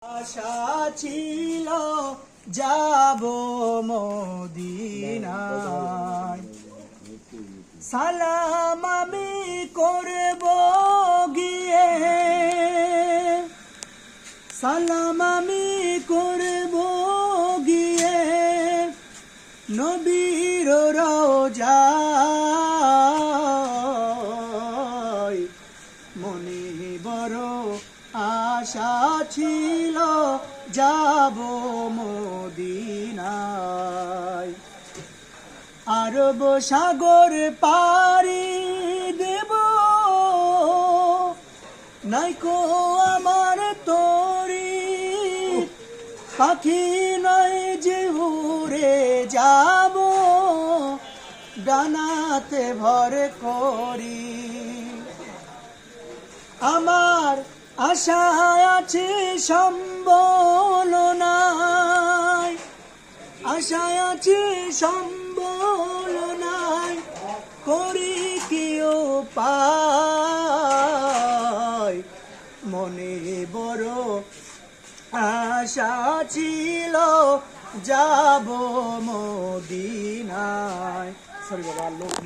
আশা ছিল যাব মদিনায়, সালাম আমি করব গিয়ে, সালাম আমি করব গিয়ে নবীর রওজায়। মনে বড় আশা ছিল যাব মদিনায়। আরব সাগর পাড়ি দেব, নাইকো আমার তরি, পাখি নয় যে উড়ে যাব, ডানাতে ভর করি। আমার আশা আছে সম্বল নাই, আশা আছে সম্বল নাই, করি কি উপায়। মনে বড় আশা ছিল যাব মদিনায়। সরি বাবা, লোক